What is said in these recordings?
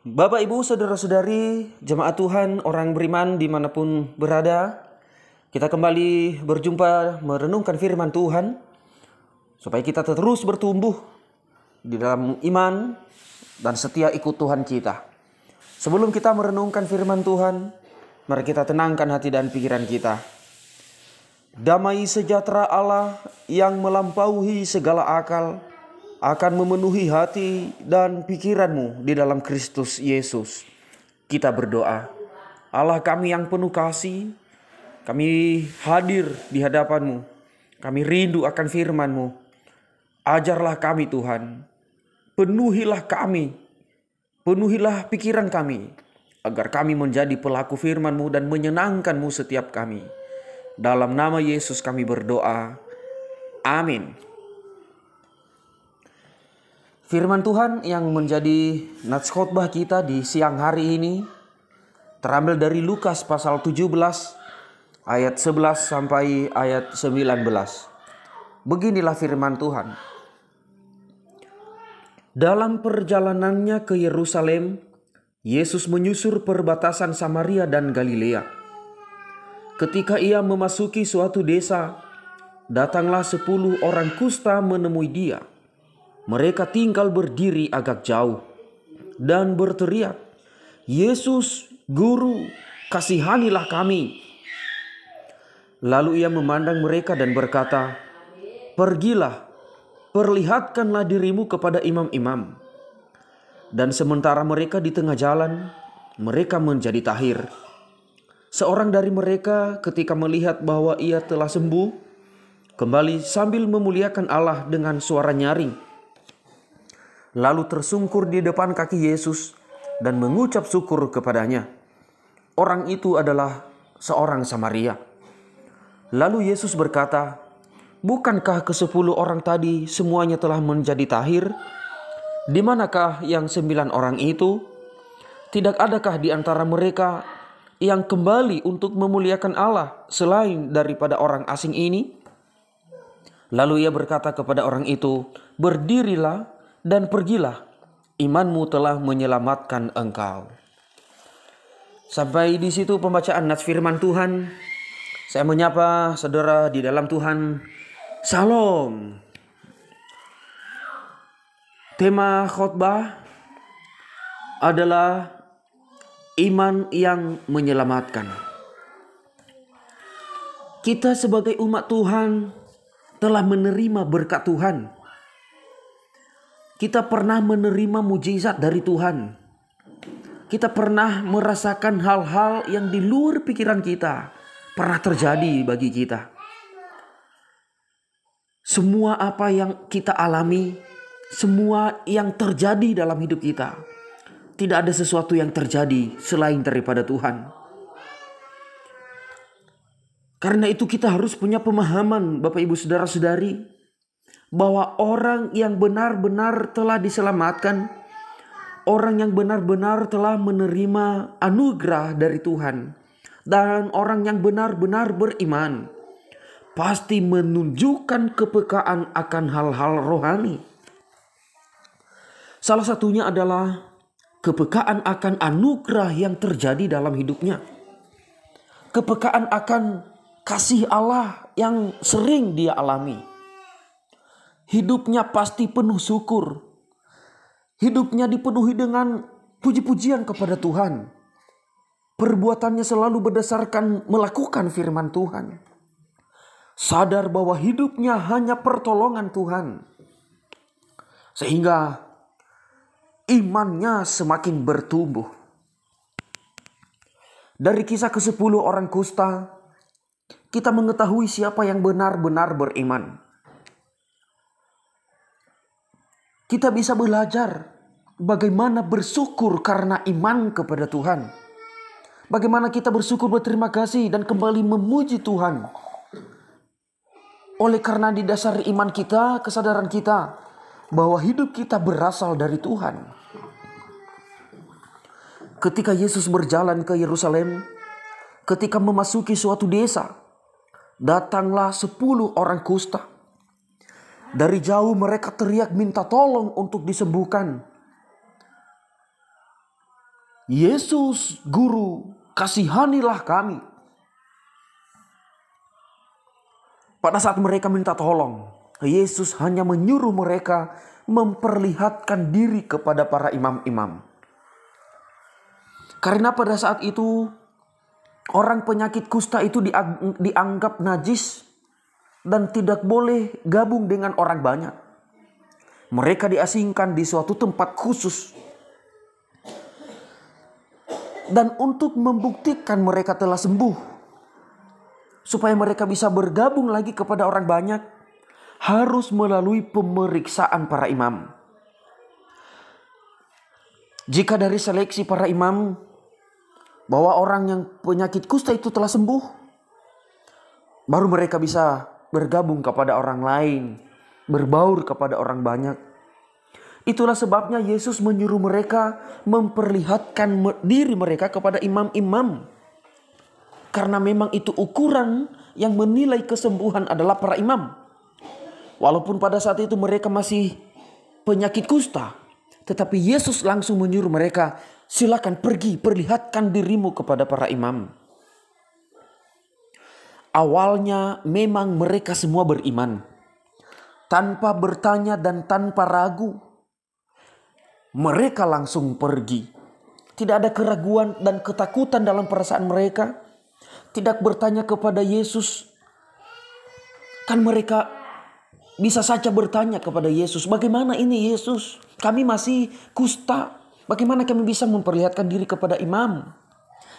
Bapak, Ibu, saudara-saudari, jemaat Tuhan, orang beriman dimanapun berada, kita kembali berjumpa merenungkan firman Tuhan, supaya kita terus bertumbuh di dalam iman dan setia ikut Tuhan kita. Sebelum kita merenungkan firman Tuhan, mari kita tenangkan hati dan pikiran kita. Damai sejahtera Allah yang melampaui segala akal akan memenuhi hati dan pikiranmu di dalam Kristus Yesus. Kita berdoa. Allah kami yang penuh kasih, kami hadir di hadapan-Mu. Kami rindu akan firman-Mu. Ajarlah kami Tuhan. Penuhilah kami. Penuhilah pikiran kami. Agar kami menjadi pelaku firman-Mu dan menyenangkan-Mu setiap kami. Dalam nama Yesus kami berdoa. Amin. Firman Tuhan yang menjadi nats khotbah kita di siang hari ini terambil dari Lukas pasal 17 ayat 11 sampai ayat 19. Beginilah firman Tuhan. Dalam perjalanannya ke Yerusalem, Yesus menyusur perbatasan Samaria dan Galilea. Ketika ia memasuki suatu desa, datanglah 10 orang kusta menemui dia. Mereka tinggal berdiri agak jauh dan berteriak, "Yesus, Guru, kasihanilah kami." Lalu ia memandang mereka dan berkata, "Pergilah, perlihatkanlah dirimu kepada imam-imam." Dan sementara mereka di tengah jalan, mereka menjadi tahir. Seorang dari mereka ketika melihat bahwa ia telah sembuh, kembali sambil memuliakan Allah dengan suara nyaring. Lalu tersungkur di depan kaki Yesus dan mengucap syukur kepadanya. Orang itu adalah seorang Samaria. Lalu Yesus berkata, "Bukankah ke-10 orang tadi semuanya telah menjadi tahir? Di manakah yang 9 orang itu? Tidak adakah di antara mereka yang kembali untuk memuliakan Allah selain daripada orang asing ini?" Lalu ia berkata kepada orang itu, "Berdirilah dan pergilah, imanmu telah menyelamatkan engkau." Sampai di situ pembacaan nats firman Tuhan. Saya menyapa saudara di dalam Tuhan. Salam. Tema khotbah adalah iman yang menyelamatkan. Kita sebagai umat Tuhan telah menerima berkat Tuhan. Kita pernah menerima mujizat dari Tuhan. Kita pernah merasakan hal-hal yang di luar pikiran kita pernah terjadi bagi kita. Semua apa yang kita alami, semua yang terjadi dalam hidup kita, tidak ada sesuatu yang terjadi selain daripada Tuhan. Karena itu kita harus punya pemahaman, Bapak Ibu Saudara-saudari, bahwa orang yang benar-benar telah diselamatkan, orang yang benar-benar telah menerima anugerah dari Tuhan, dan orang yang benar-benar beriman, pasti menunjukkan kepekaan akan hal-hal rohani. Salah satunya adalah kepekaan akan anugerah yang terjadi dalam hidupnya. Kepekaan akan kasih Allah yang sering dia alami. Hidupnya pasti penuh syukur. Hidupnya dipenuhi dengan puji-pujian kepada Tuhan. Perbuatannya selalu berdasarkan melakukan firman Tuhan. Sadar bahwa hidupnya hanya pertolongan Tuhan. Sehingga imannya semakin bertumbuh. Dari kisah ke-10 orang kusta, kita mengetahui siapa yang benar-benar beriman. Kita bisa belajar bagaimana bersyukur karena iman kepada Tuhan. Bagaimana kita bersyukur, berterima kasih dan kembali memuji Tuhan. Oleh karena di dasar iman kita, kesadaran kita bahwa hidup kita berasal dari Tuhan. Ketika Yesus berjalan ke Yerusalem, ketika memasuki suatu desa, datanglah 10 orang kusta. Dari jauh mereka teriak minta tolong untuk disembuhkan. "Yesus, Guru, kasihanilah kami." Pada saat mereka minta tolong, Yesus hanya menyuruh mereka memperlihatkan diri kepada para imam-imam. Karena pada saat itu orang penyakit kusta itu dianggap najis dan tidak boleh gabung dengan orang banyak. Mereka diasingkan di suatu tempat khusus. Dan untuk membuktikan mereka telah sembuh, supaya mereka bisa bergabung lagi kepada orang banyak, harus melalui pemeriksaan para imam. Jika dari seleksi para imam bahwa orang yang penyakit kusta itu telah sembuh, baru mereka bisa bergabung kepada orang lain, berbaur kepada orang banyak. Itulah sebabnya Yesus menyuruh mereka memperlihatkan diri mereka kepada imam-imam. Karena memang itu ukuran yang menilai kesembuhan adalah para imam. Walaupun pada saat itu mereka masih penyakit kusta, tetapi Yesus langsung menyuruh mereka, "Silakan pergi, perlihatkan dirimu kepada para imam." Awalnya memang mereka semua beriman. Tanpa bertanya dan tanpa ragu, mereka langsung pergi. Tidak ada keraguan dan ketakutan dalam perasaan mereka. Tidak bertanya kepada Yesus. Kan mereka bisa saja bertanya kepada Yesus, "Bagaimana ini Yesus? Kami masih kusta. Bagaimana kami bisa memperlihatkan diri kepada imam?"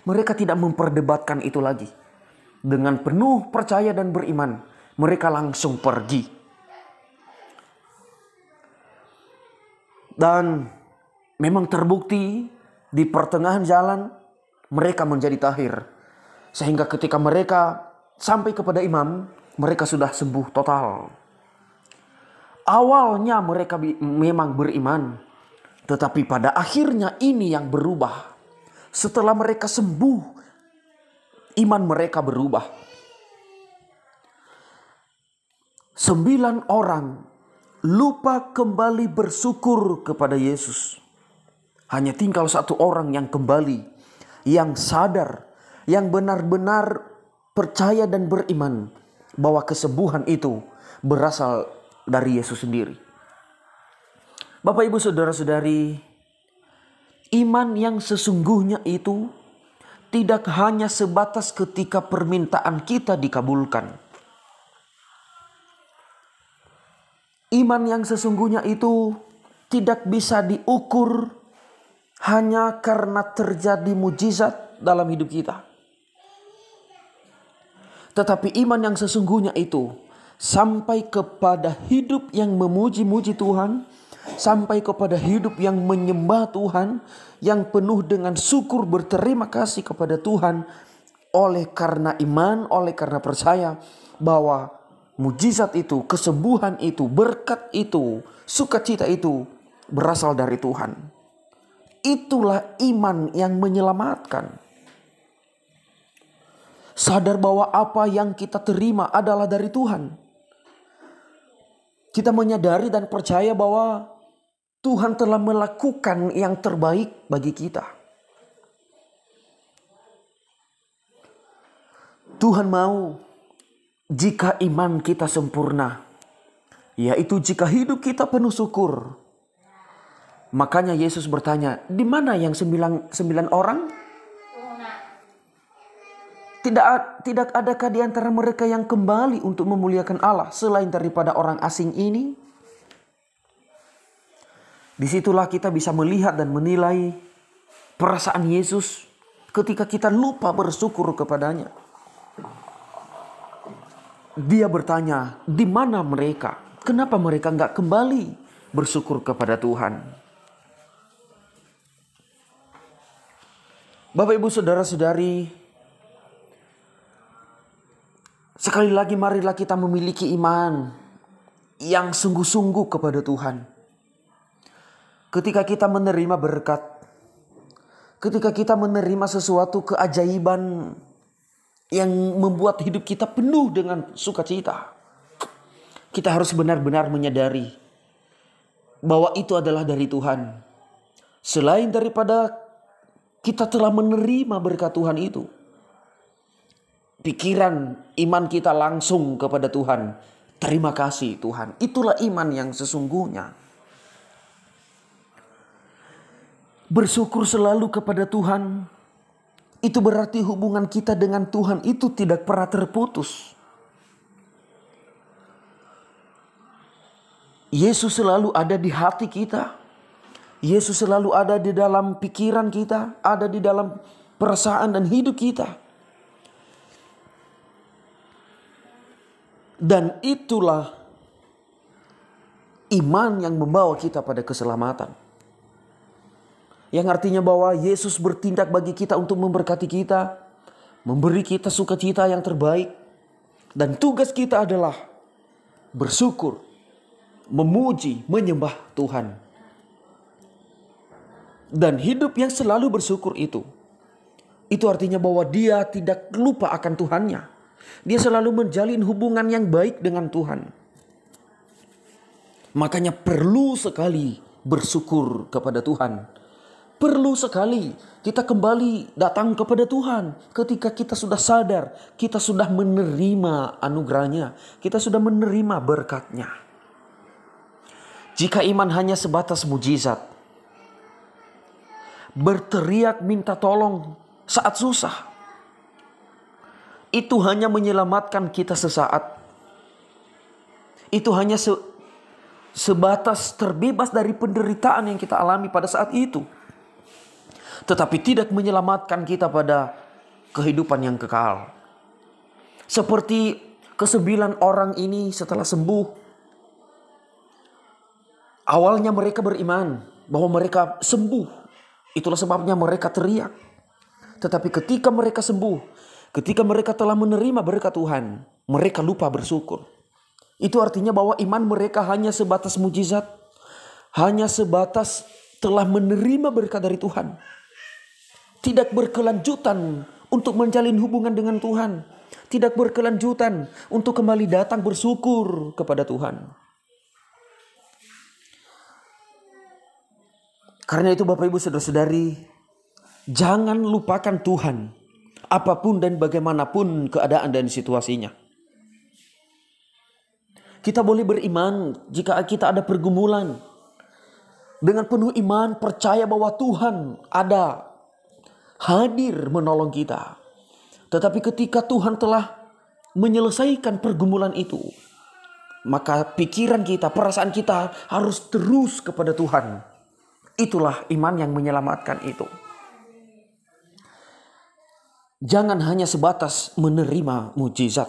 Mereka tidak memperdebatkan itu lagi. Dengan penuh percaya dan beriman, mereka langsung pergi. Dan memang terbukti di pertengahan jalan mereka menjadi tahir. Sehingga ketika mereka sampai kepada imam, mereka sudah sembuh total. Awalnya mereka memang beriman, tetapi pada akhirnya ini yang berubah. Setelah mereka sembuh, iman mereka berubah. 9 orang lupa kembali bersyukur kepada Yesus. Hanya tinggal 1 orang yang kembali, yang sadar, yang benar-benar percaya dan beriman bahwa kesembuhan itu berasal dari Yesus sendiri. Bapak, Ibu, saudara-saudari, iman yang sesungguhnya itu tidak hanya sebatas ketika permintaan kita dikabulkan. Iman yang sesungguhnya itu tidak bisa diukur hanya karena terjadi mujizat dalam hidup kita. Tetapi iman yang sesungguhnya itu sampai kepada hidup yang memuji-muji Tuhan, sampai kepada hidup yang menyembah Tuhan, yang penuh dengan syukur berterima kasih kepada Tuhan oleh karena iman, oleh karena percaya bahwa mujizat itu, kesembuhan itu, berkat itu, sukacita itu berasal dari Tuhan. Itulah iman yang menyelamatkan. Sadar bahwa apa yang kita terima adalah dari Tuhan. Kita menyadari dan percaya bahwa Tuhan telah melakukan yang terbaik bagi kita. Tuhan mau jika iman kita sempurna, yaitu jika hidup kita penuh syukur. Makanya Yesus bertanya, "Di mana yang 9 orang? Tidak adakah di antara mereka yang kembali untuk memuliakan Allah selain daripada orang asing ini?" Disitulah kita bisa melihat dan menilai perasaan Yesus ketika kita lupa bersyukur kepadanya. Dia bertanya, di mana mereka? Kenapa mereka nggak kembali bersyukur kepada Tuhan? Bapak, Ibu, saudara-saudari, sekali lagi marilah kita memiliki iman yang sungguh-sungguh kepada Tuhan. Ketika kita menerima berkat, ketika kita menerima sesuatu keajaiban yang membuat hidup kita penuh dengan sukacita, kita harus benar-benar menyadari bahwa itu adalah dari Tuhan. Selain daripada kita telah menerima berkat Tuhan itu. Pikiran iman kita langsung kepada Tuhan. Terima kasih Tuhan. Itulah iman yang sesungguhnya. Bersyukur selalu kepada Tuhan. Itu berarti hubungan kita dengan Tuhan itu tidak pernah terputus. Yesus selalu ada di hati kita. Yesus selalu ada di dalam pikiran kita, ada di dalam perasaan dan hidup kita. Dan itulah iman yang membawa kita pada keselamatan. Yang artinya bahwa Yesus bertindak bagi kita untuk memberkati kita, memberi kita sukacita yang terbaik. Dan tugas kita adalah bersyukur, memuji, menyembah Tuhan. Dan hidup yang selalu bersyukur itu artinya bahwa dia tidak lupa akan Tuhannya. Dia selalu menjalin hubungan yang baik dengan Tuhan. Makanya perlu sekali bersyukur kepada Tuhan. Perlu sekali kita kembali datang kepada Tuhan ketika kita sudah sadar, kita sudah menerima anugerahnya, kita sudah menerima berkatnya. Jika iman hanya sebatas mujizat, berteriak minta tolong saat susah, itu hanya menyelamatkan kita sesaat. Itu hanya sebatas terbebas dari penderitaan yang kita alami pada saat itu. Tetapi tidak menyelamatkan kita pada kehidupan yang kekal. Seperti ke-9 orang ini setelah sembuh. Awalnya mereka beriman bahwa mereka sembuh. Itulah sebabnya mereka teriak. Tetapi ketika mereka sembuh, ketika mereka telah menerima berkat Tuhan, mereka lupa bersyukur. Itu artinya bahwa iman mereka hanya sebatas mujizat. Hanya sebatas telah menerima berkat dari Tuhan. Tidak berkelanjutan untuk menjalin hubungan dengan Tuhan. Tidak berkelanjutan untuk kembali datang bersyukur kepada Tuhan. Karena itu Bapak Ibu Saudara-saudari, jangan lupakan Tuhan. Apapun dan bagaimanapun keadaan dan situasinya. Kita boleh beriman jika kita ada pergumulan. Dengan penuh iman percaya bahwa Tuhan ada, hadir menolong kita. Tetapi ketika Tuhan telah menyelesaikan pergumulan itu, maka pikiran kita, perasaan kita harus terus kepada Tuhan. Itulah iman yang menyelamatkan itu. Jangan hanya sebatas menerima mujizat.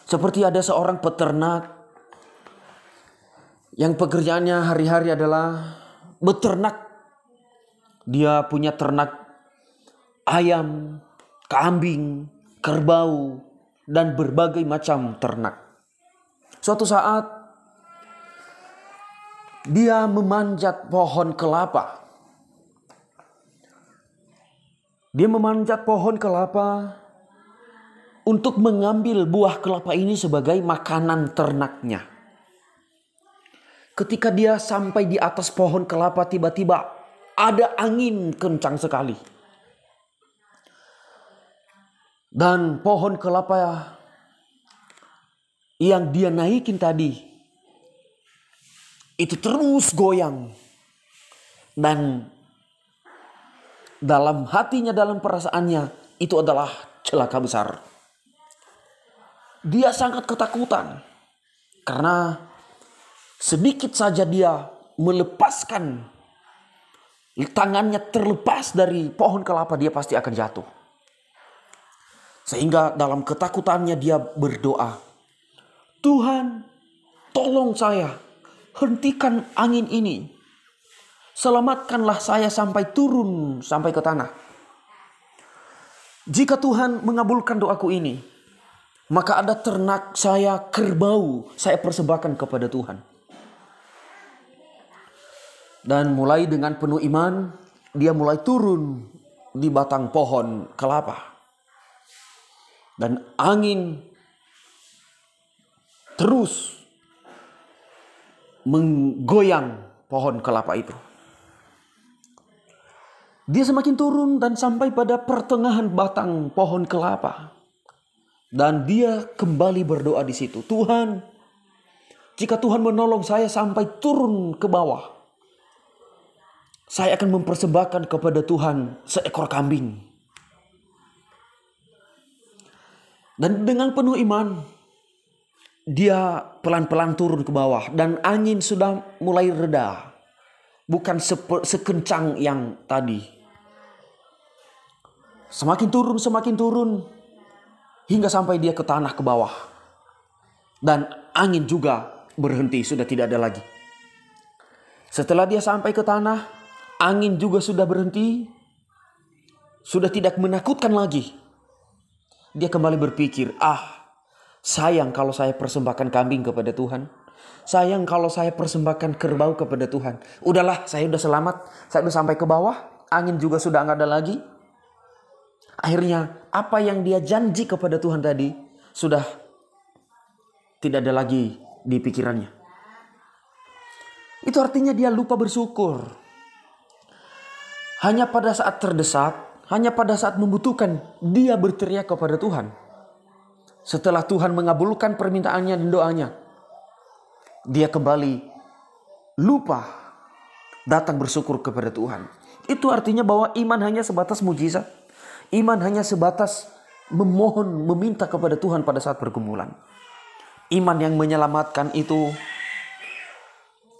Seperti ada seorang peternak yang pekerjaannya hari-hari adalah beternak. Dia punya ternak ayam, kambing, kerbau, dan berbagai macam ternak. Suatu saat dia memanjat pohon kelapa. Dia memanjat pohon kelapa untuk mengambil buah kelapa ini sebagai makanan ternaknya. Ketika dia sampai di atas pohon kelapa, tiba-tiba ada angin kencang sekali. Dan pohon kelapa yang dia naikin tadi itu terus goyang. Dan dalam hatinya, dalam perasaannya, itu adalah celaka besar. Dia sangat ketakutan. Karena sedikit saja dia melepaskan, tangannya terlepas dari pohon kelapa, dia pasti akan jatuh. Sehingga dalam ketakutannya dia berdoa, Tuhan, tolong saya, hentikan angin ini. Selamatkanlah saya sampai turun sampai ke tanah. Jika Tuhan mengabulkan doaku ini, maka ada ternak saya, kerbau, saya persembahkan kepada Tuhan. Dan mulai dengan penuh iman, dia mulai turun di batang pohon kelapa. Dan angin terus menggoyang pohon kelapa itu. Dia semakin turun dan sampai pada pertengahan batang pohon kelapa. Dan dia kembali berdoa di situ. Tuhan, jika Tuhan menolong saya sampai turun ke bawah, saya akan mempersembahkan kepada Tuhan seekor kambing. Dan dengan penuh iman, dia pelan-pelan turun ke bawah. Dan angin sudah mulai reda. Bukan sekencang yang tadi. Semakin turun. Hingga sampai dia ke tanah ke bawah. Dan angin juga berhenti, sudah tidak ada lagi. Setelah dia sampai ke tanah, angin juga sudah berhenti. Sudah tidak menakutkan lagi. Dia kembali berpikir, sayang kalau saya persembahkan kambing kepada Tuhan. Sayang kalau saya persembahkan kerbau kepada Tuhan. Udahlah, saya sudah selamat. Saya sudah sampai ke bawah. Angin juga sudah nggak ada lagi. Akhirnya apa yang dia janji kepada Tuhan tadi sudah tidak ada lagi di pikirannya. Itu artinya dia lupa bersyukur. Hanya pada saat terdesak, hanya pada saat membutuhkan, dia berteriak kepada Tuhan. Setelah Tuhan mengabulkan permintaannya dan doanya, dia kembali lupa datang bersyukur kepada Tuhan. Itu artinya bahwa iman hanya sebatas mujizat. Iman hanya sebatas memohon, meminta kepada Tuhan pada saat pergumulan. Iman yang menyelamatkan itu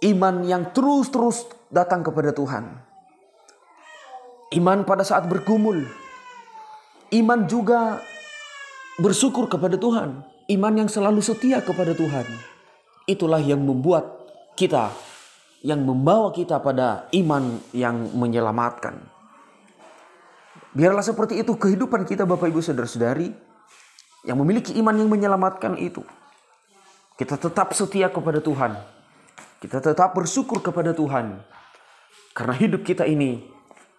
iman yang terus datang kepada Tuhan. Iman pada saat bergumul. Iman juga bersyukur kepada Tuhan. Iman yang selalu setia kepada Tuhan. Itulah yang membuat kita, yang membawa kita pada iman yang menyelamatkan. Biarlah seperti itu kehidupan kita, Bapak Ibu Saudara-saudari, yang memiliki iman yang menyelamatkan itu. Kita tetap setia kepada Tuhan. Kita tetap bersyukur kepada Tuhan. Karena hidup kita ini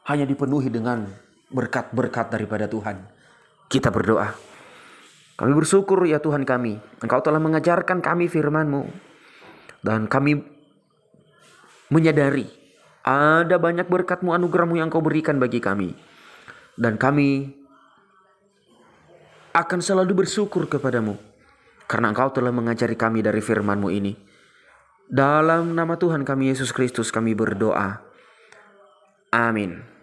hanya dipenuhi dengan berkat-berkat daripada Tuhan. Kita berdoa. Kami bersyukur ya Tuhan kami. Engkau telah mengajarkan kami firman-Mu. Dan kami menyadari ada banyak berkat-Mu, anugerah-Mu yang Kau berikan bagi kami. Dan kami akan selalu bersyukur kepadamu. Karena Engkau telah mengajari kami dari firman-Mu ini. Dalam nama Tuhan kami Yesus Kristus kami berdoa. Amin.